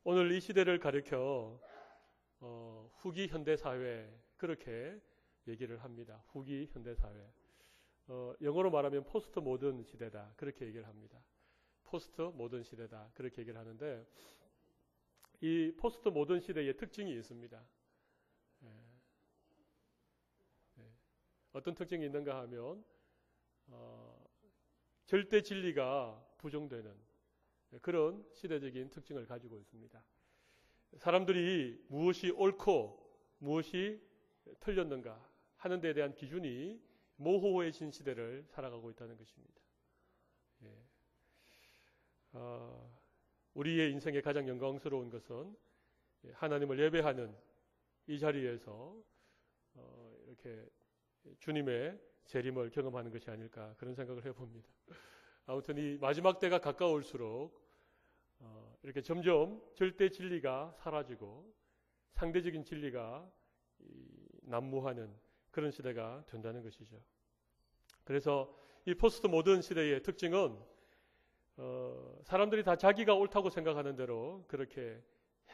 오늘 이 시대를 가리켜 후기 현대사회 그렇게 얘기를 합니다. 후기 현대사회. 영어로 말하면 포스트 모던 시대다 그렇게 얘기를 합니다. 포스트 모던 시대다 그렇게 얘기를 하는데 이 포스트 모던 시대의 특징이 있습니다. 어떤 특징이 있는가 하면 절대 진리가 부정되는 그런 시대적인 특징을 가지고 있습니다. 사람들이 무엇이 옳고 무엇이 틀렸는가 하는 데에 대한 기준이 모호해진 시대를 살아가고 있다는 것입니다. 우리의 인생의 가장 영광스러운 것은 하나님을 예배하는 이 자리에서 이렇게 주님의 재림을 경험하는 것이 아닐까 그런 생각을 해봅니다. 아무튼 이 마지막 때가 가까울수록 이렇게 점점 절대 진리가 사라지고 상대적인 진리가 난무하는 그런 시대가 된다는 것이죠. 그래서 이 포스트 모던 시대의 특징은 사람들이 다 자기가 옳다고 생각하는 대로 그렇게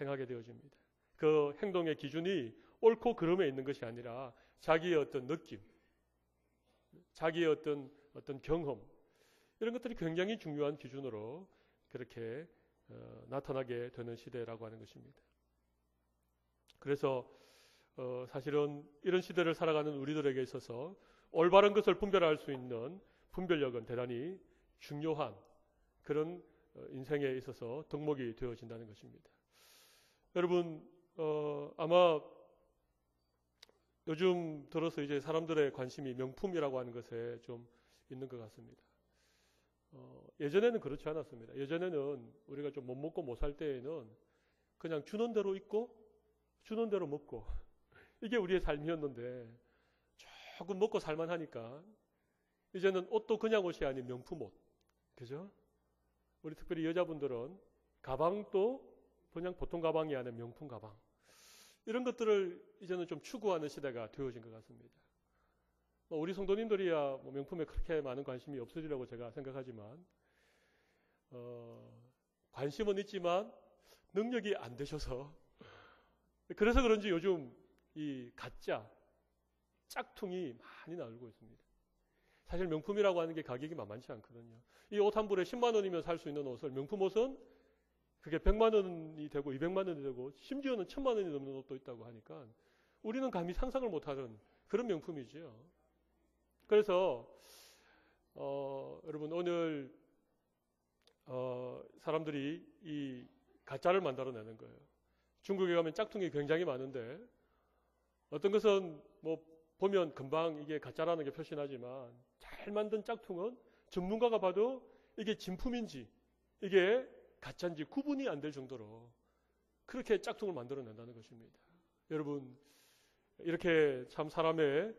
행하게 되어집니다. 그 행동의 기준이 옳고 그름에 있는 것이 아니라 자기의 어떤 느낌, 자기의 어떤 경험 이런 것들이 굉장히 중요한 기준으로 그렇게 나타나게 되는 시대라고 하는 것입니다. 그래서 사실은 이런 시대를 살아가는 우리들에게 있어서 올바른 것을 분별할 수 있는 분별력은 대단히 중요한 그런 인생에 있어서 덕목이 되어진다는 것입니다. 여러분 아마 요즘 들어서 이제 사람들의 관심이 명품이라고 하는 것에 좀 있는 것 같습니다. 예전에는 그렇지 않았습니다. 예전에는 우리가 좀 못 먹고 못 살 때에는 그냥 주는 대로 입고 주는 대로 먹고 이게 우리의 삶이었는데 조금 먹고 살만하니까 이제는 옷도 그냥 옷이 아닌 명품 옷, 그죠? 우리 특별히 여자분들은 가방도 그냥 보통 가방이 아닌 명품 가방 이런 것들을 이제는 좀 추구하는 시대가 되어진 것 같습니다. 우리 성도님들이야 명품에 그렇게 많은 관심이 없으리라고 제가 생각하지만 관심은 있지만 능력이 안 되셔서 그래서 그런지 요즘 이 가짜 짝퉁이 많이 나오고 있습니다. 사실 명품이라고 하는 게 가격이 만만치 않거든요. 이 옷 한 벌에 10만 원이면 살 수 있는 옷을 명품 옷은 그게 100만 원이 되고 200만 원이 되고 심지어는 1000만 원이 넘는 옷도 있다고 하니까 우리는 감히 상상을 못하는 그런 명품이죠. 그래서 여러분 오늘 사람들이 이 가짜를 만들어내는 거예요. 중국에 가면 짝퉁이 굉장히 많은데 어떤 것은 뭐 보면 금방 이게 가짜라는 게 표시나지만 잘 만든 짝퉁은 전문가가 봐도 이게 진품인지 이게 가짜인지 구분이 안 될 정도로 그렇게 짝퉁을 만들어낸다는 것입니다. 여러분 이렇게 참 사람의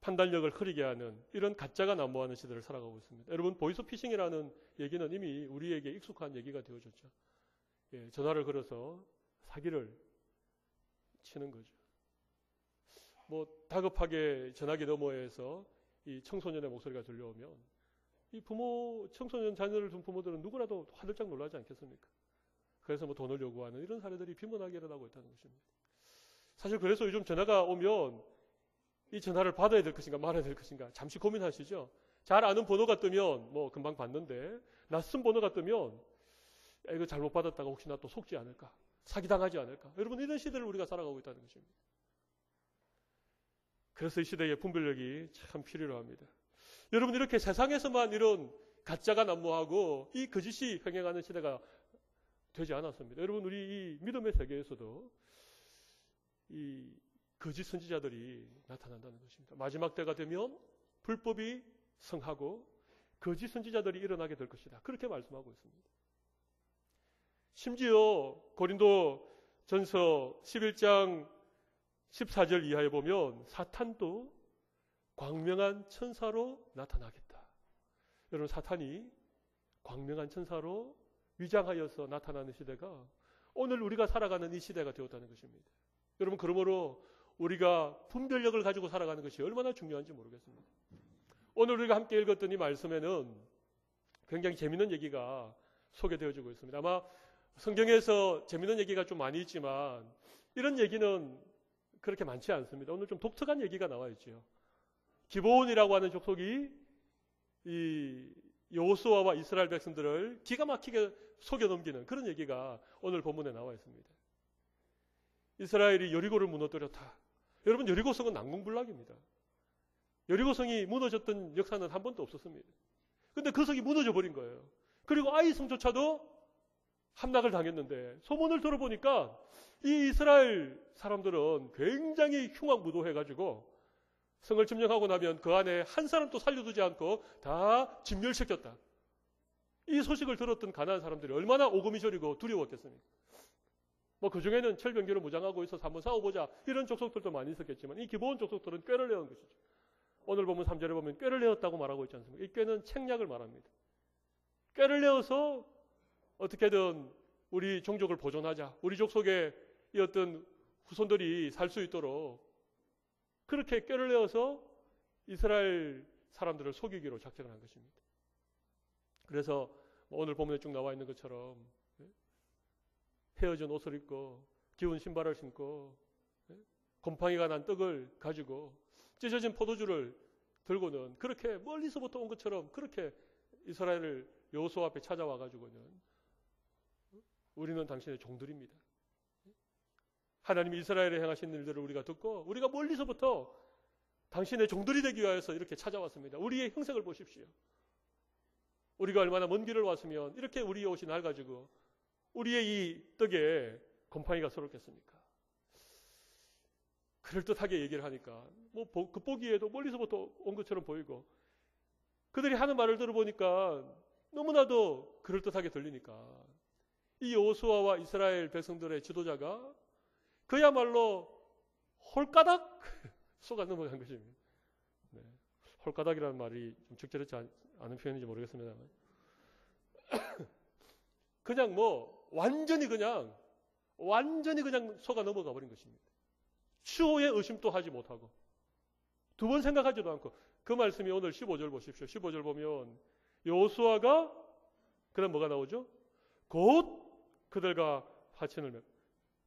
판단력을 흐리게 하는 이런 가짜가 난무하는 시대를 살아가고 있습니다. 여러분 보이스피싱이라는 얘기는 이미 우리에게 익숙한 얘기가 되어졌죠. 전화를 걸어서 사기를 치는 거죠. 뭐 다급하게 전화기 너머에서 이 청소년의 목소리가 들려오면 이 청소년 자녀를 둔 부모들은 누구라도 화들짝 놀라지 않겠습니까? 그래서 뭐 돈을 요구하는 이런 사례들이 빈번하게 일어나고 있다는 것입니다. 사실 그래서 요즘 전화가 오면 이 전화를 받아야 될 것인가 말아야 될 것인가 잠시 고민하시죠. 잘 아는 번호가 뜨면 뭐 금방 받는데 낯선 번호가 뜨면 이거 잘못 받았다가 혹시나 또 속지 않을까 사기당하지 않을까 여러분 이런 시대를 우리가 살아가고 있다는 것입니다. 그래서 이 시대의 분별력이 참 필요로 합니다. 여러분 이렇게 세상에서만 이런 가짜가 난무하고 이 거짓이 횡행하는 시대가 되지 않았습니다. 여러분 우리 이 믿음의 세계에서도 이 거짓 선지자들이 나타난다는 것입니다. 마지막 때가 되면 불법이 성하고 거짓 선지자들이 일어나게 될 것이다. 그렇게 말씀하고 있습니다. 심지어 고린도 전서 11장 14절 이하에 보면 사탄도 광명한 천사로 나타나겠다. 여러분 사탄이 광명한 천사로 위장하여서 나타나는 시대가 오늘 우리가 살아가는 이 시대가 되었다는 것입니다. 여러분 그러므로 우리가 분별력을 가지고 살아가는 것이 얼마나 중요한지 모르겠습니다. 오늘 우리가 함께 읽었던 이 말씀에는 굉장히 재미있는 얘기가 소개되어지고 있습니다. 아마 성경에서 재밌는 얘기가 좀 많이 있지만 이런 얘기는 그렇게 많지 않습니다. 오늘 좀 독특한 얘기가 나와 있죠. 기브온이라고 하는 족속이 이 여호수아와 이스라엘 백성들을 기가 막히게 속여 넘기는 그런 얘기가 오늘 본문에 나와 있습니다. 이스라엘이 여리고를 무너뜨렸다. 여러분, 여리고성은 난공불락입니다. 여리고성이 무너졌던 역사는 한 번도 없었습니다. 근데 그 성이 무너져 버린 거예요. 그리고 아이 성조차도 함락을 당했는데 소문을 들어보니까 이 이스라엘 사람들은 굉장히 흉악무도해가지고 성을 점령하고 나면 그 안에 한 사람도 살려두지 않고 다 진멸시켰다. 이 소식을 들었던 가나안 사람들이 얼마나 오금이 저리고 두려웠겠습니까? 뭐 그 중에는 철병기로 무장하고 있어서 한번 싸워보자 이런 족속들도 많이 있었겠지만 이 기브온 족속들은 꾀를 내온 것이죠. 오늘 보면 3절에 보면 꾀를 내었다고 말하고 있지 않습니까? 이 꾀는 책략을 말합니다. 꾀를 내어서 어떻게든 우리 종족을 보존하자. 우리 족속의 이 어떤 후손들이 살 수 있도록 그렇게 꾀를 내어서 이스라엘 사람들을 속이기로 작정을 한 것입니다. 그래서 오늘 본문에 쭉 나와 있는 것처럼 헤어진 옷을 입고 기운 신발을 신고 곰팡이가 난 떡을 가지고 찢어진 포도주를 들고는 그렇게 멀리서부터 온 것처럼 그렇게 이스라엘을 여호수아 앞에 찾아와 가지고는 우리는 당신의 종들입니다. 하나님이 이스라엘에 행하신 일들을 우리가 듣고 우리가 멀리서부터 당신의 종들이 되기 위해서 이렇게 찾아왔습니다. 우리의 형색을 보십시오. 우리가 얼마나 먼 길을 왔으면 이렇게 우리의 옷이 낡아지고 우리의 이 떡에 곰팡이가 서럽겠습니까? 그럴듯하게 얘기를 하니까 뭐 겉보기에도 멀리서부터 온 것처럼 보이고 그들이 하는 말을 들어보니까 너무나도 그럴듯하게 들리니까 이 여호수아와 이스라엘 백성들의 지도자가 그야말로 홀가닥 속아 넘어간 것입니다. 네. 홀가닥이라는 말이 좀 적절하지 않은 표현인지 모르겠습니다만 그냥 뭐 완전히 그냥 속아 넘어가 버린 것입니다. 추호의 의심도 하지 못하고 두 번 생각하지도 않고 그 말씀이 오늘 15절 보십시오. 15절 보면 여호수아가 그다음 뭐가 나오죠? 곧 그들과 화친을 맺고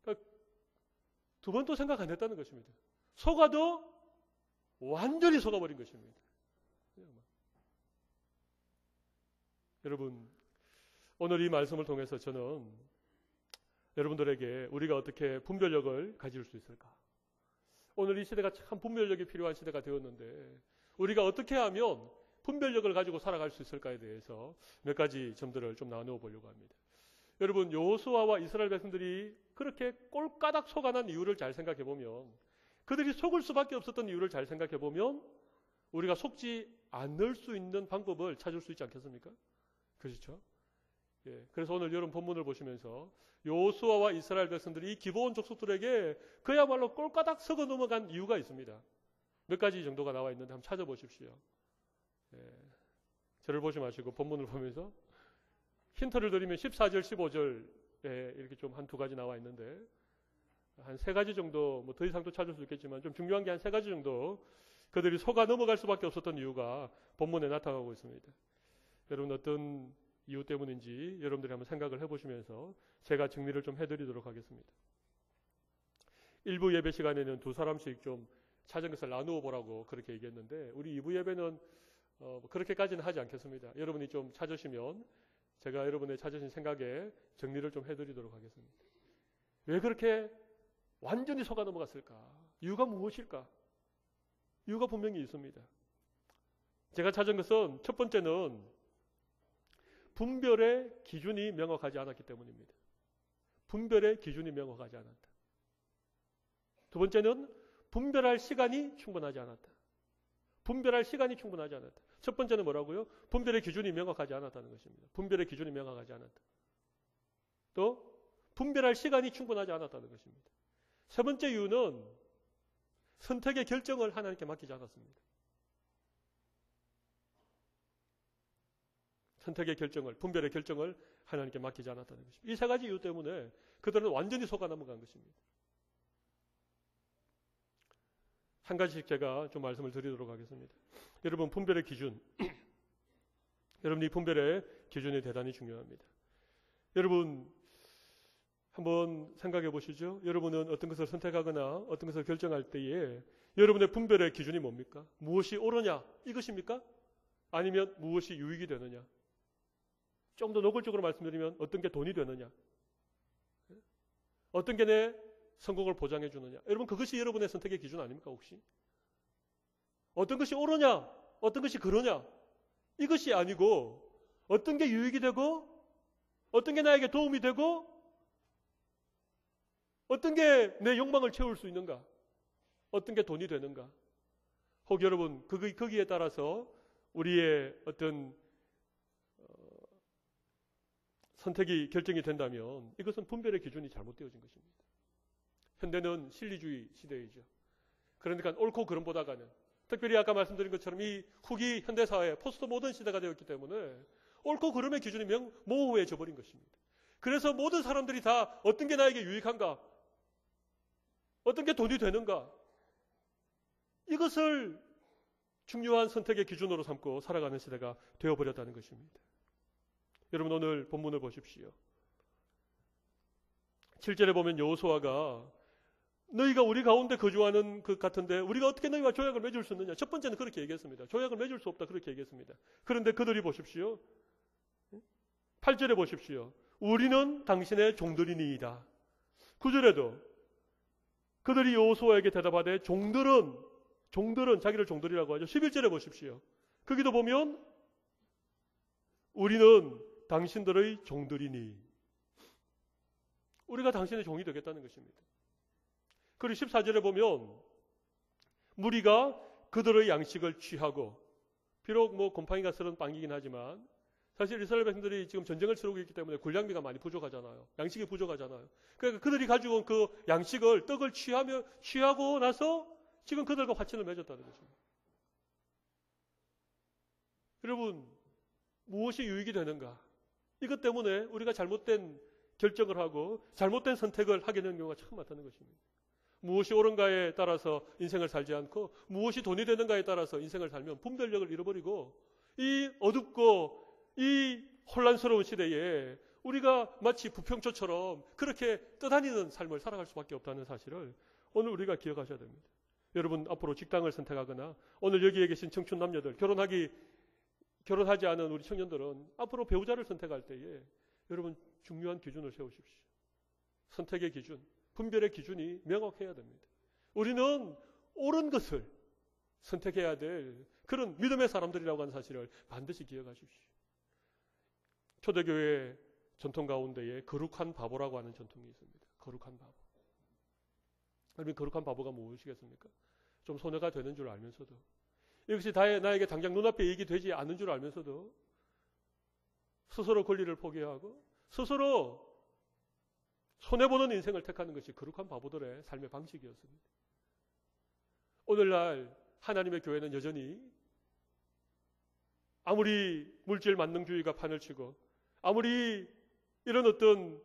그러니까 두 번도 생각 안 했다는 것입니다. 속아도 완전히 속아버린 것입니다. 여러분 오늘 이 말씀을 통해서 저는 여러분들에게 우리가 어떻게 분별력을 가질 수 있을까? 오늘 이 시대가 참 분별력이 필요한 시대가 되었는데 우리가 어떻게 하면 분별력을 가지고 살아갈 수 있을까에 대해서 몇 가지 점들을 좀 나누어 보려고 합니다. 여러분 여호수아와 이스라엘 백성들이 그렇게 꼴까닥 속아난 이유를 잘 생각해 보면 그들이 속을 수밖에 없었던 이유를 잘 생각해 보면 우리가 속지 않을 수 있는 방법을 찾을 수 있지 않겠습니까? 그렇죠? 예, 그래서 오늘 여러분 본문을 보시면서 여호수아와 이스라엘 백성들이 이 기브온 족속들에게 그야말로 꼴까닥 썩어 넘어간 이유가 있습니다. 몇 가지 정도가 나와 있는데 한번 찾아보십시오. 예, 저를 보지 마시고 본문을 보면서 힌트를 드리면 14절, 15절에 이렇게 좀 한 두 가지 나와 있는데 한 세 가지 정도, 뭐 더 이상도 찾을 수 있겠지만 좀 중요한 게 한 세 가지 정도 그들이 속아 넘어갈 수밖에 없었던 이유가 본문에 나타나고 있습니다. 여러분 어떤 이유 때문인지 여러분들이 한번 생각을 해보시면서 제가 정리를 좀 해드리도록 하겠습니다. 일부 예배 시간에는 두 사람씩 좀 찾은 것을 나누어 보라고 그렇게 얘기했는데 우리 2부 예배는 그렇게까지는 하지 않겠습니다. 여러분이 좀 찾으시면 제가 여러분의 찾으신 생각에 정리를 좀 해드리도록 하겠습니다. 왜 그렇게 완전히 속아 넘어갔을까? 이유가 무엇일까? 이유가 분명히 있습니다. 제가 찾은 것은 첫 번째는 분별의 기준이 명확하지 않았기 때문입니다. 분별의 기준이 명확하지 않았다. 두 번째는 분별할 시간이 충분하지 않았다. 분별할 시간이 충분하지 않았다. 첫 번째는 뭐라고요? 분별의 기준이 명확하지 않았다는 것입니다. 분별의 기준이 명확하지 않았다. 또 분별할 시간이 충분하지 않았다는 것입니다. 세 번째 이유는 선택의 결정을 하나님께 맡기지 않았습니다. 선택의 결정을, 분별의 결정을 하나님께 맡기지 않았다는 것입니다. 이 세 가지 이유 때문에 그들은 완전히 속아 넘어간 것입니다. 한 가지씩 제가 좀 말씀을 드리도록 하겠습니다. 여러분 분별의 기준, 여러분 이 분별의 기준이 대단히 중요합니다. 여러분 한번 생각해 보시죠. 여러분은 어떤 것을 선택하거나 어떤 것을 결정할 때에 여러분의 분별의 기준이 뭡니까? 무엇이 옳으냐? 이것입니까? 아니면 무엇이 유익이 되느냐? 좀 더 노골적으로 말씀드리면 어떤 게 돈이 되느냐? 어떤 게 내 성공을 보장해 주느냐? 여러분 그것이 여러분의 선택의 기준 아닙니까 혹시? 어떤 것이 옳으냐? 어떤 것이 그러냐? 이것이 아니고 어떤 게 유익이 되고 어떤 게 나에게 도움이 되고 어떤 게 내 욕망을 채울 수 있는가? 어떤 게 돈이 되는가? 혹 여러분 거기에 따라서 우리의 어떤 선택이 결정이 된다면 이것은 분별의 기준이 잘못되어진 것입니다. 현대는 실리주의 시대이죠. 그러니까 옳고 그름보다가는 특별히 아까 말씀드린 것처럼 이 후기 현대사회 포스트 모던 시대가 되었기 때문에 옳고 그름의 기준이 모호해져 버린 것입니다. 그래서 모든 사람들이 다 어떤 게 나에게 유익한가? 어떤 게 돈이 되는가? 이것을 중요한 선택의 기준으로 삼고 살아가는 시대가 되어버렸다는 것입니다. 여러분 오늘 본문을 보십시오. 7절에 보면 여호수아가 너희가 우리 가운데 거주하는 것 같은데 우리가 어떻게 너희와 조약을 맺을 수 있느냐? 첫 번째는 그렇게 얘기했습니다. 조약을 맺을 수 없다 그렇게 얘기했습니다. 그런데 그들이 보십시오. 8절에 보십시오. 우리는 당신의 종들이니이다. 9절에도 그들이 여호수아에게 대답하되 종들은 자기를 종들이라고 하죠. 11절에 보십시오. 거기도 보면 우리는 당신들의 종들이니 우리가 당신의 종이 되겠다는 것입니다. 그리고 14절에 보면 무리가 그들의 양식을 취하고 비록 곰팡이가 쓸은 빵이긴 하지만 사실 이스라엘 백성들이 지금 전쟁을 치르고 있기 때문에 군량미가 많이 부족하잖아요. 양식이 부족하잖아요. 그러니까 그들이 가지고 온 그 양식을 떡을 취하고 나서 지금 그들과 화친을 맺었다는 것입니다. 여러분 무엇이 유익이 되는가? 이것 때문에 우리가 잘못된 결정을 하고 잘못된 선택을 하게 되는 경우가 참 많다는 것입니다. 무엇이 옳은가에 따라서 인생을 살지 않고 무엇이 돈이 되는가에 따라서 인생을 살면 분별력을 잃어버리고 이 어둡고 이 혼란스러운 시대에 우리가 마치 부평초처럼 그렇게 떠다니는 삶을 살아갈 수밖에 없다는 사실을 오늘 우리가 기억하셔야 됩니다. 여러분 앞으로 직장을 선택하거나 오늘 여기에 계신 청춘 남녀들 결혼하지 않은 우리 청년들은 앞으로 배우자를 선택할 때에 여러분 중요한 기준을 세우십시오. 선택의 기준, 분별의 기준이 명확해야 됩니다. 우리는 옳은 것을 선택해야 될 그런 믿음의 사람들이라고 하는 사실을 반드시 기억하십시오. 초대교회 전통 가운데에 거룩한 바보라고 하는 전통이 있습니다. 거룩한 바보. 여러분 거룩한 바보가 무엇이겠습니까? 좀 손해가 되는 줄 알면서도 이것이 나에게 당장 눈앞에 이익이 되지 않는 줄 알면서도 스스로 권리를 포기하고 스스로 손해보는 인생을 택하는 것이 거룩한 바보들의 삶의 방식이었습니다. 오늘날 하나님의 교회는 여전히 아무리 물질 만능주의가 판을 치고 아무리 이런 어떤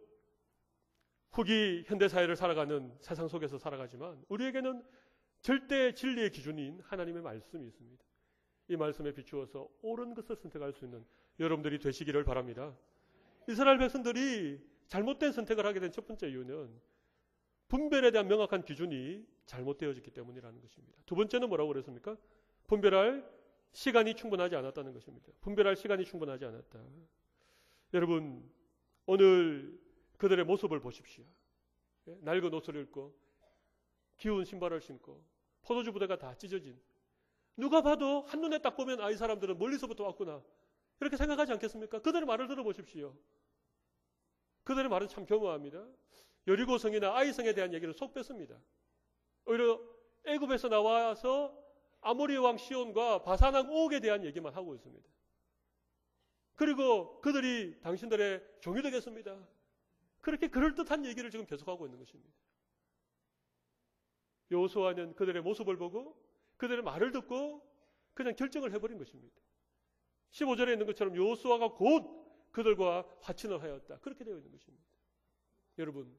후기 현대사회를 살아가는 세상 속에서 살아가지만 우리에게는 절대 진리의 기준인 하나님의 말씀이 있습니다. 이 말씀에 비추어서 옳은 것을 선택할 수 있는 여러분들이 되시기를 바랍니다. 이스라엘 백성들이 잘못된 선택을 하게 된 첫 번째 이유는 분별에 대한 명확한 기준이 잘못되어졌기 때문이라는 것입니다. 두 번째는 뭐라고 그랬습니까? 분별할 시간이 충분하지 않았다는 것입니다. 분별할 시간이 충분하지 않았다. 여러분 오늘 그들의 모습을 보십시오. 낡은 옷을 입고 기운 신발을 신고 포도주 부대가 다 찢어진 누가 봐도 한눈에 딱 보면 이 사람들은 멀리서부터 왔구나 이렇게 생각하지 않겠습니까? 그들의 말을 들어보십시오. 그들의 말은 참 교묘합니다. 여리고성이나 아이성에 대한 얘기를 속 뺐습니다. 오히려 애굽에서 나와서 아모리 왕 시온과 바산 왕 옥에 대한 얘기만 하고 있습니다. 그리고 그들이 당신들의 종이 되겠습니다. 그렇게 그럴듯한 얘기를 지금 계속하고 있는 것입니다. 여호수아는 그들의 모습을 보고 그들의 말을 듣고 그냥 결정을 해버린 것입니다. 15절에 있는 것처럼 여호수아가 곧 그들과 화친을 하였다. 그렇게 되어 있는 것입니다. 여러분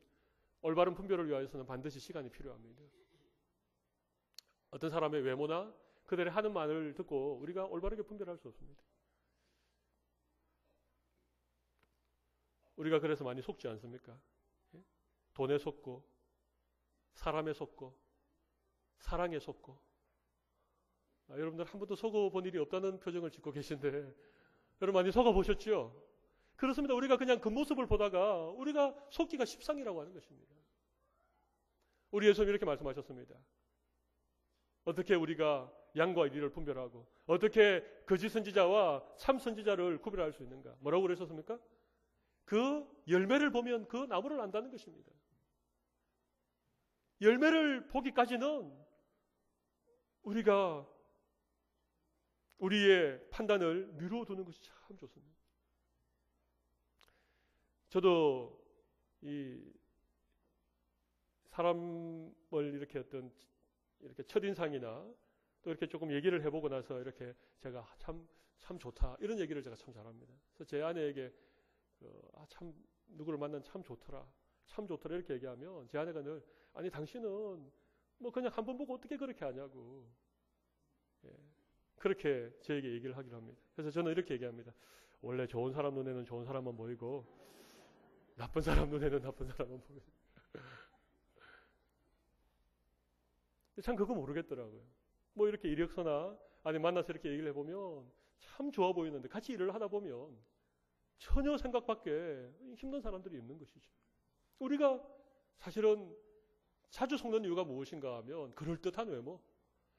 올바른 분별을 위하여서는 반드시 시간이 필요합니다. 어떤 사람의 외모나 그들의 하는 말을 듣고 우리가 올바르게 분별할 수 없습니다. 우리가 그래서 많이 속지 않습니까? 돈에 속고, 사람에 속고, 사랑에 속고. 여러분들 한 번도 속아본 일이 없다는 표정을 짓고 계신데 여러분 많이 속아보셨죠? 그렇습니다. 우리가 그냥 그 모습을 보다가 우리가 속기가 십상이라고 하는 것입니다. 우리 예수님이 이렇게 말씀하셨습니다. 어떻게 우리가 양과 이리를 분별하고 어떻게 거짓 선지자와 참 선지자를 구별할 수 있는가? 뭐라고 그러셨습니까? 그 열매를 보면 그 나무를 안다는 것입니다. 열매를 보기까지는 우리가 우리의 판단을 미루어두는 것이 참 좋습니다. 저도 이 사람을 이렇게 어떤 이렇게 첫인상이나 또 이렇게 조금 얘기를 해보고 나서 이렇게 제가 참 좋다 이런 얘기를 제가 참 잘합니다. 그래서 제 아내에게 참 누구를 만나면 참 좋더라 이렇게 얘기하면 제 아내가 늘 아니 당신은 뭐 그냥 한 번 보고 어떻게 그렇게 아냐고 그렇게 저에게 얘기를 하기로 합니다. 그래서 저는 이렇게 얘기합니다. 원래 좋은 사람 눈에는 좋은 사람만 보이고 나쁜 사람 눈에는 나쁜 사람만 보이고 참 그거 모르겠더라고요. 뭐 이렇게 이력서나 아니 만나서 이렇게 얘기를 해보면 참 좋아 보이는데 같이 일을 하다 보면 전혀 생각 밖에 힘든 사람들이 있는 것이죠. 우리가 사실은 자주 속는 이유가 무엇인가 하면 그럴듯한 외모,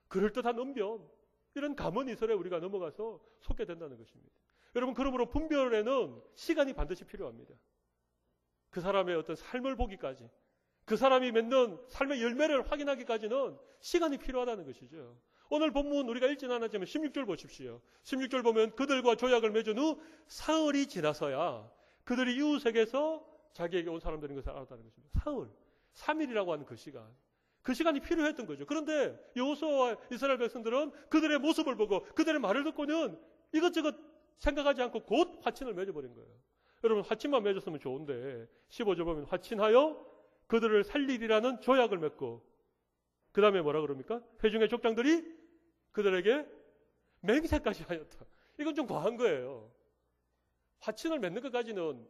그럴듯한 언변 이런 감언이설에 우리가 넘어가서 속게 된다는 것입니다. 여러분 그러므로 분별에는 시간이 반드시 필요합니다. 그 사람의 어떤 삶을 보기까지 그 사람이 맺는 삶의 열매를 확인하기까지는 시간이 필요하다는 것이죠. 오늘 본문 우리가 읽지는 않았지만 16절 보십시오. 16절 보면 그들과 조약을 맺은 후 사흘이 지나서야 그들이 이웃에게서 자기에게 온 사람들인 것을 알았다는 것입니다. 사흘, 3일이라고 하는 그 시간. 그 시간이 필요했던 거죠. 그런데 여호수아와 이스라엘 백성들은 그들의 모습을 보고 그들의 말을 듣고는 이것저것 생각하지 않고 곧 화친을 맺어버린 거예요. 여러분 화친만 맺었으면 좋은데 15절 보면 화친하여 그들을 살리리라는 조약을 맺고 그 다음에 뭐라 그럽니까? 회중의 족장들이 그들에게 맹세까지 하였다. 이건 좀 과한 거예요. 화친을 맺는 것까지는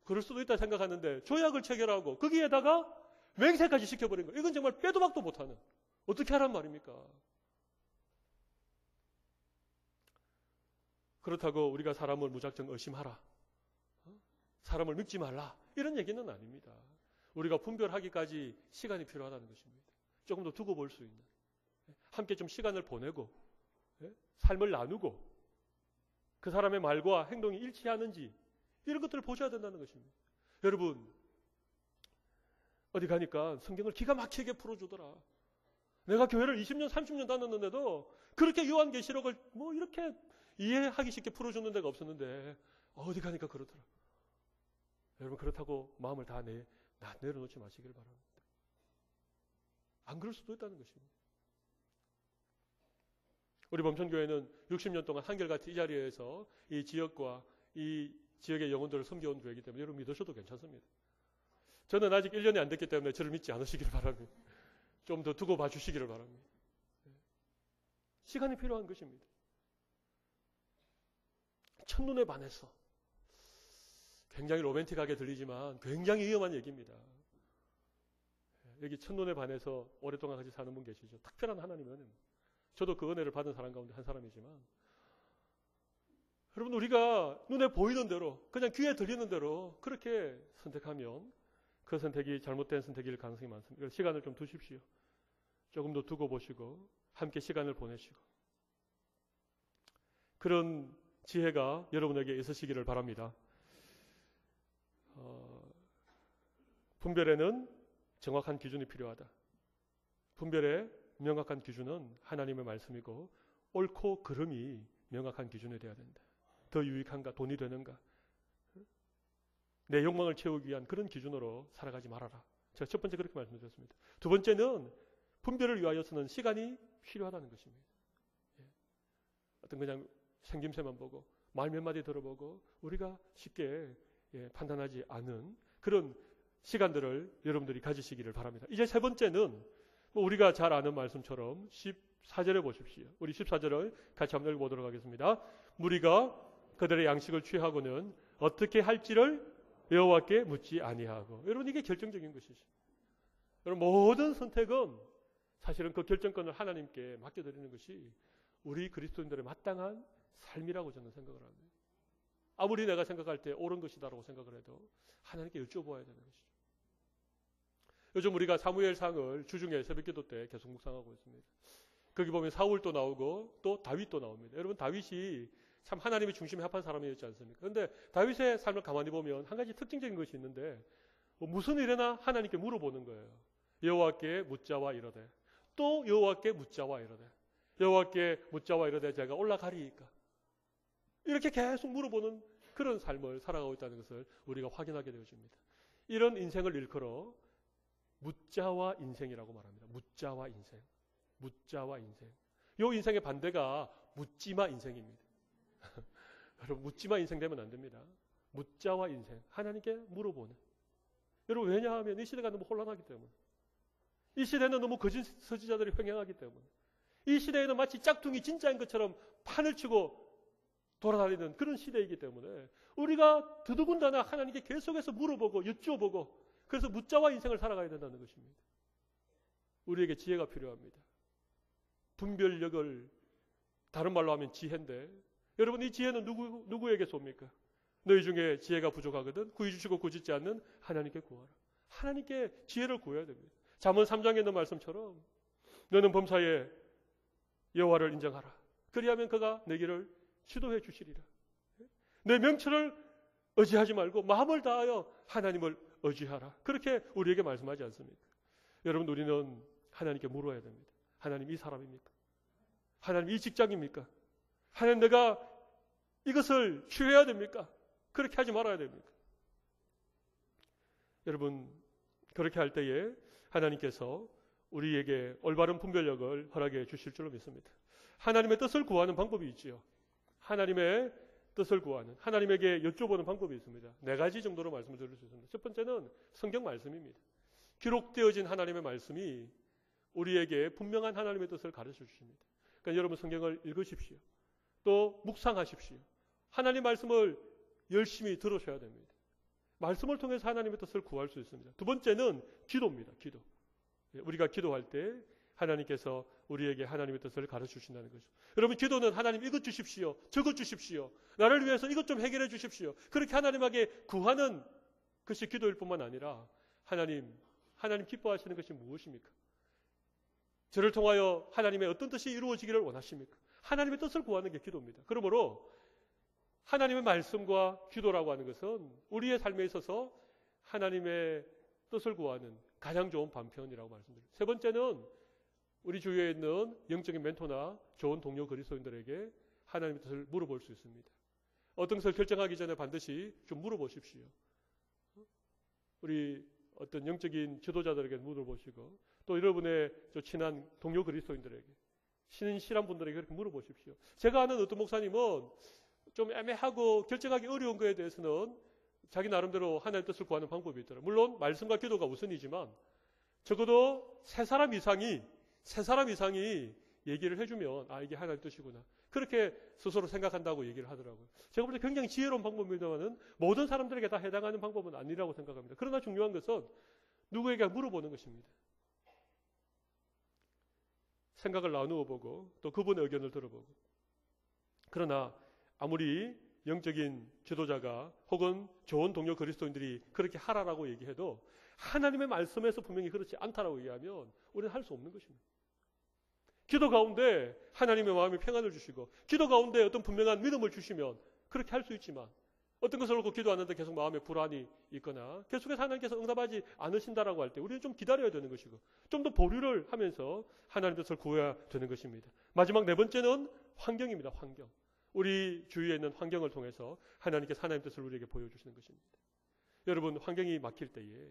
그럴 수도 있다 생각하는데 조약을 체결하고 거기에다가 맹세까지 시켜버린 거예요. 이건 정말 빼도 박도 못하는 어떻게 하란 말입니까? 그렇다고 우리가 사람을 무작정 의심하라. 사람을 믿지 말라. 이런 얘기는 아닙니다. 우리가 분별하기까지 시간이 필요하다는 것입니다. 조금 더 두고 볼 수 있는. 함께 좀 시간을 보내고 삶을 나누고 그 사람의 말과 행동이 일치하는지 이런 것들을 보셔야 된다는 것입니다. 여러분 어디 가니까 성경을 기가 막히게 풀어주더라. 내가 교회를 20년 30년 다녔는데도 그렇게 요한계시록을 뭐 이렇게 이해하기 쉽게 풀어주는 데가 없었는데 어디 가니까 그렇더라. 여러분 그렇다고 마음을 다 내려놓지 마시길 바랍니다. 안 그럴 수도 있다는 것입니다. 우리 범천교회는 60년 동안 한결같이 이 자리에서 이 지역과 이 지역의 영혼들을 섬겨온 교회이기 때문에 여러분 믿으셔도 괜찮습니다. 저는 아직 1년이 안 됐기 때문에 저를 믿지 않으시기를 바랍니다. 좀 더 두고 봐주시기를 바랍니다. 시간이 필요한 것입니다. 첫눈에 반해서 굉장히 로맨틱하게 들리지만 굉장히 위험한 얘기입니다. 여기 첫눈에 반해서 오랫동안 같이 사는 분 계시죠. 특별한 하나님의 은혜입니다. 저도 그 은혜를 받은 사람 가운데 한 사람이지만 여러분 우리가 눈에 보이는 대로 그냥 귀에 들리는 대로 그렇게 선택하면 그 선택이 잘못된 선택일 가능성이 많습니다. 시간을 좀 두십시오. 조금 더 두고 보시고 함께 시간을 보내시고 그런 지혜가 여러분에게 있으시기를 바랍니다. 분별에는 정확한 기준이 필요하다. 분별의 명확한 기준은 하나님의 말씀이고 옳고 그름이 명확한 기준이 되어야 된다. 더 유익한가? 돈이 되는가? 내 욕망을 채우기 위한 그런 기준으로 살아가지 말아라. 제가 첫 번째 그렇게 말씀드렸습니다. 두 번째는 분별을 위하여서는 시간이 필요하다는 것입니다. 어떤 그냥 생김새만 보고 말 몇 마디 들어보고 우리가 쉽게 판단하지 않은 그런 시간들을 여러분들이 가지시기를 바랍니다. 이제 세 번째는 우리가 잘 아는 말씀처럼 14절에 보십시오. 우리 14절을 같이 한번 읽어보도록 하겠습니다. 무리가 그들의 양식을 취하고는 어떻게 할지를 여호와께 묻지 아니하고. 여러분, 이게 결정적인 것이죠. 여러분, 모든 선택은 사실은 그 결정권을 하나님께 맡겨드리는 것이 우리 그리스도인들의 마땅한 삶이라고 저는 생각을 합니다. 아무리 내가 생각할 때 옳은 것이다라고 생각을 해도 하나님께 여쭤보아야 되는 것이죠. 요즘 우리가 사무엘상을 주중에 새벽기도 때 계속 묵상하고 있습니다. 거기 보면 사울도 나오고 또 다윗도 나옵니다. 여러분, 다윗이 참 하나님의 중심에 합한 사람이었지 않습니까? 그런데 다윗의 삶을 가만히 보면 한 가지 특징적인 것이 있는데, 무슨 일이나 하나님께 물어보는 거예요. 여호와께 묻자와 이르되, 또 여호와께 묻자와 이르되, 여호와께 묻자와 이르되 제가 올라가리이까. 이렇게 계속 물어보는 그런 삶을 살아가고 있다는 것을 우리가 확인하게 되어집니다. 이런 인생을 일컬어 묻자와 인생이라고 말합니다. 묻자와 인생. 묻자와 인생. 이 인생의 반대가 묻지마 인생입니다. 여러분, 묻지마 인생 되면 안 됩니다. 묻자와 인생. 하나님께 물어보는. 여러분, 왜냐하면 이 시대가 너무 혼란하기 때문에. 이 시대는 너무 거짓 선지자들이 횡행하기 때문에. 이 시대에는 마치 짝퉁이 진짜인 것처럼 판을 치고 돌아다니는 그런 시대이기 때문에 우리가 더더군다나 하나님께 계속해서 물어보고 여쭤보고, 그래서 묻자와 인생을 살아가야 된다는 것입니다. 우리에게 지혜가 필요합니다. 분별력을 다른 말로 하면 지혜인데, 여러분, 이 지혜는 누구에게 쏩니까? 너희 중에 지혜가 부족하거든 구해 주시고 꾸짖지 않는 하나님께 구하라. 하나님께 지혜를 구해야 됩니다. 잠언 3장에 있는 말씀처럼 너는 범사에 여호와를 인정하라. 그리하면 그가 내 길을 지도해 주시리라. 내 명철을 의지하지 말고 마음을 다하여 하나님을 의지하라. 그렇게 우리에게 말씀하지 않습니까? 여러분, 우리는 하나님께 물어야 됩니다. 하나님, 이 사람입니까? 하나님, 이 직장입니까? 하나님, 내가 이것을 취해야 됩니까? 그렇게 하지 말아야 됩니까? 여러분, 그렇게 할 때에 하나님께서 우리에게 올바른 분별력을 허락해 주실 줄로 믿습니다. 하나님의 뜻을 구하는 방법이 있지요. 하나님의 뜻을 구하는, 하나님에게 여쭤보는 방법이 있습니다. 4가지 정도로 말씀을 드릴 수 있습니다. 첫 번째는 성경 말씀입니다. 기록되어진 하나님의 말씀이 우리에게 분명한 하나님의 뜻을 가르쳐 주십니다. 그러니까 여러분, 성경을 읽으십시오. 또 묵상하십시오. 하나님 말씀을 열심히 들으셔야 됩니다. 말씀을 통해서 하나님의 뜻을 구할 수 있습니다. 두 번째는 기도입니다. 기도. 우리가 기도할 때 하나님께서 우리에게 하나님의 뜻을 가르쳐 주신다는 거죠. 여러분, 기도는 하나님 이것 주십시오. 저것 주십시오. 나를 위해서 이것 좀 해결해 주십시오. 그렇게 하나님에게 구하는 것이 기도일 뿐만 아니라 하나님 기뻐하시는 것이 무엇입니까? 저를 통하여 하나님의 어떤 뜻이 이루어지기를 원하십니까? 하나님의 뜻을 구하는 게 기도입니다. 그러므로 하나님의 말씀과 기도라고 하는 것은 우리의 삶에 있어서 하나님의 뜻을 구하는 가장 좋은 반편이라고 말씀드립니다. 세 번째는 우리 주위에 있는 영적인 멘토나 좋은 동료 그리스도인들에게 하나님의 뜻을 물어볼 수 있습니다. 어떤 것을 결정하기 전에 반드시 좀 물어보십시오. 우리 어떤 영적인 지도자들에게 물어보시고, 또 여러분의 친한 동료 그리스도인들에게, 신실한 분들에게 그렇게 물어보십시오. 제가 아는 어떤 목사님은 좀 애매하고 결정하기 어려운 것에 대해서는 자기 나름대로 하나님의 뜻을 구하는 방법이 있더라고요. 물론 말씀과 기도가 우선이지만 적어도 세 사람 이상이 얘기를 해주면 이게 하나님의 뜻이구나. 그렇게 스스로 생각한다고 얘기를 하더라고요. 제가 볼 때 굉장히 지혜로운 방법입니다만 모든 사람들에게 다 해당하는 방법은 아니라고 생각합니다. 그러나 중요한 것은 누구에게 물어보는 것입니다. 생각을 나누어 보고 또 그분의 의견을 들어보고. 그러나 아무리 영적인 지도자가 혹은 좋은 동료 그리스도인들이 그렇게 하라라고 얘기해도 하나님의 말씀에서 분명히 그렇지 않다라고 얘기하면 우리는 할 수 없는 것입니다. 기도 가운데 하나님의 마음에 평안을 주시고 기도 가운데 어떤 분명한 믿음을 주시면 그렇게 할 수 있지만 어떤 것을 놓고 기도하는데 계속 마음에 불안이 있거나 계속해서 하나님께서 응답하지 않으신다라고 할 때 우리는 좀 기다려야 되는 것이고 좀 더 보류를 하면서 하나님의 뜻을 구해야 되는 것입니다. 마지막 네 번째는 환경입니다. 환경. 우리 주위에 있는 환경을 통해서 하나님께서 하나님의 뜻을 우리에게 보여주시는 것입니다. 여러분, 환경이 막힐 때에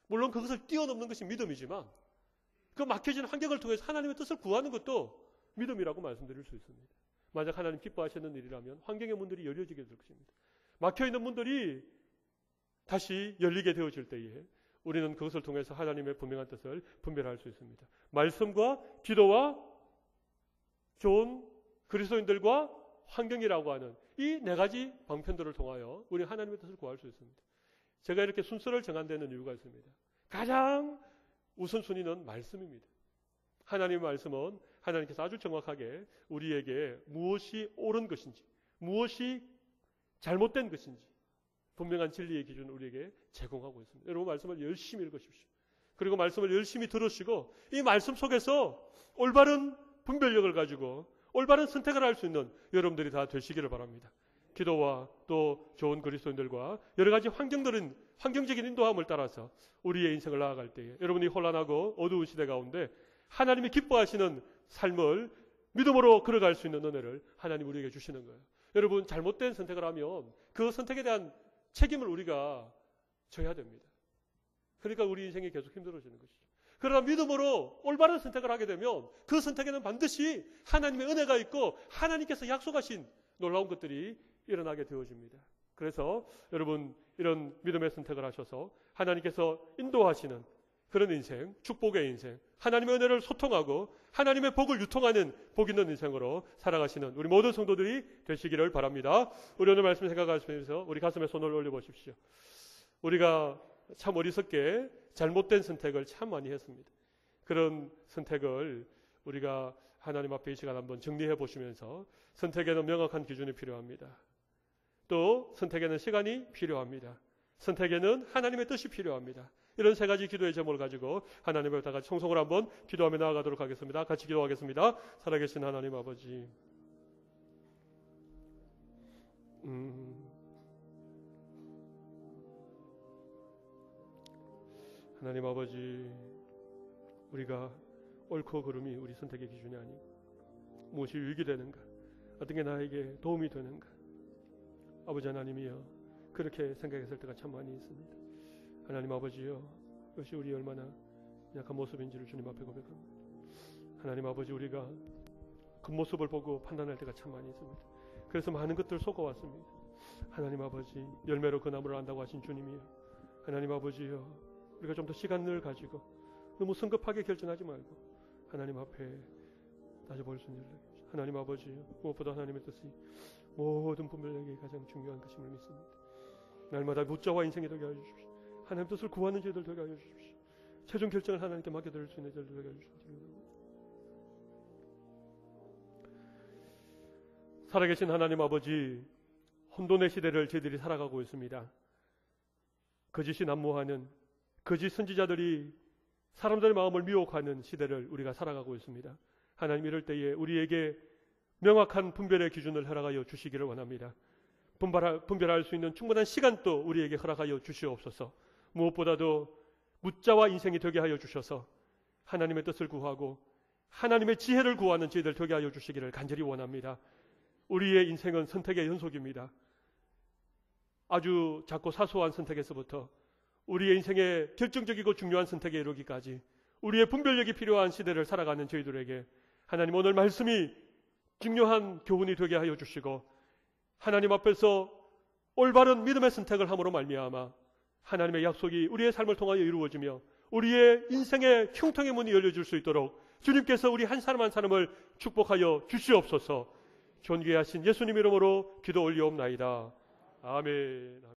물론 그것을 뛰어넘는 것이 믿음이지만 그 막혀진 환경을 통해서 하나님의 뜻을 구하는 것도 믿음이라고 말씀드릴 수 있습니다. 만약 하나님 기뻐하시는 일이라면 환경의 문들이 열려지게 될 것입니다. 막혀있는 문들이 다시 열리게 되어질 때에 우리는 그것을 통해서 하나님의 분명한 뜻을 분별할 수 있습니다. 말씀과 기도와 좋은 그리스도인들과 환경이라고 하는 이 네 가지 방편들을 통하여 우리 하나님의 뜻을 구할 수 있습니다. 제가 이렇게 순서를 정한 데는 이유가 있습니다. 가장 우선순위는 말씀입니다. 하나님의 말씀은 하나님께서 아주 정확하게 우리에게 무엇이 옳은 것인지, 무엇이 잘못된 것인지 분명한 진리의 기준을 우리에게 제공하고 있습니다. 여러분 말씀을 열심히 읽으십시오. 그리고 말씀을 열심히 들으시고 이 말씀 속에서 올바른 분별력을 가지고 올바른 선택을 할 수 있는 여러분들이 다 되시기를 바랍니다. 기도와 또 좋은 그리스도인들과 여러 가지 환경적인 인도함을 따라서 우리의 인생을 나아갈 때에 여러분이 혼란하고 어두운 시대 가운데 하나님이 기뻐하시는 삶을 믿음으로 걸어갈 수 있는 은혜를 하나님 우리에게 주시는 거예요. 여러분 잘못된 선택을 하면 그 선택에 대한 책임을 우리가 져야 됩니다. 그러니까 우리 인생이 계속 힘들어지는 것이죠. 그러나 믿음으로 올바른 선택을 하게 되면 그 선택에는 반드시 하나님의 은혜가 있고 하나님께서 약속하신 놀라운 것들이 일어나게 되어집니다. 그래서 여러분 이런 믿음의 선택을 하셔서 하나님께서 인도하시는 그런 인생, 축복의 인생, 하나님의 은혜를 소통하고 하나님의 복을 유통하는 복 있는 인생으로 살아가시는 우리 모든 성도들이 되시기를 바랍니다. 우리 오늘 말씀 생각하시면서 우리 가슴에 손을 올려보십시오. 우리가 참 어리석게 잘못된 선택을 참 많이 했습니다. 그런 선택을 우리가 하나님 앞에 이 시간 한번 정리해 보시면서 선택에는 명확한 기준이 필요합니다. 또 선택에는 시간이 필요합니다. 선택에는 하나님의 뜻이 필요합니다. 이런 세 가지 기도의 제목을 가지고 하나님 앞에 다 같이 청송을 한번 기도하며 나아가도록 하겠습니다. 같이 기도하겠습니다. 살아계신 하나님 아버지, 하나님 아버지, 우리가 옳고 그름이 우리 선택의 기준이 아니고 무엇이 유익이 되는가, 어떤 게 나에게 도움이 되는가, 아버지 하나님이여 그렇게 생각했을 때가 참 많이 있습니다. 하나님 아버지여, 이것이 우리 얼마나 약한 모습인지를 주님 앞에 고백합니다. 하나님 아버지, 우리가 겉모습을 보고 판단할 때가 참 많이 있습니다. 그래서 많은 것들을 속아왔습니다. 하나님 아버지, 열매로 그 나무를 안다고 하신 주님이여, 하나님 아버지여, 우리가 좀 더 시간을 가지고 너무 성급하게 결정하지 말고 하나님 앞에 다시 볼 수 있는 일을 해주십시오. 하나님 아버지여, 무엇보다 하나님의 뜻이 모든 분별력이 가장 중요한 것임을 믿습니다. 날마다 묻자와 인생이 되게 하여 주십시오. 하나님 뜻을 구하는 저희들 되게 하여 주십시오. 최종 결정을 하나님께 맡겨드릴 수 있는 저희들 되게 하여 주십시오. 살아계신 하나님 아버지, 혼돈의 시대를 저희들이 살아가고 있습니다. 거짓이 난무하는 거짓 선지자들이 사람들의 마음을 미혹하는 시대를 우리가 살아가고 있습니다. 하나님, 이럴 때에 우리에게 명확한 분별의 기준을 허락하여 주시기를 원합니다. 분별할 수 있는 충분한 시간도 우리에게 허락하여 주시옵소서. 무엇보다도 묻자와 인생이 되게 하여 주셔서 하나님의 뜻을 구하고 하나님의 지혜를 구하는 저희들 되게 하여 주시기를 간절히 원합니다. 우리의 인생은 선택의 연속입니다. 아주 작고 사소한 선택에서부터 우리의 인생의 결정적이고 중요한 선택에 이르기까지 우리의 분별력이 필요한 시대를 살아가는 저희들에게 하나님 오늘 말씀이 중요한 교훈이 되게 하여 주시고 하나님 앞에서 올바른 믿음의 선택을 함으로 말미암아 하나님의 약속이 우리의 삶을 통하여 이루어지며 우리의 인생의 형통의 문이 열려질 수 있도록 주님께서 우리 한 사람 한 사람을 축복하여 주시옵소서. 존귀하신 예수님 이름으로 기도 올리옵나이다. 아멘.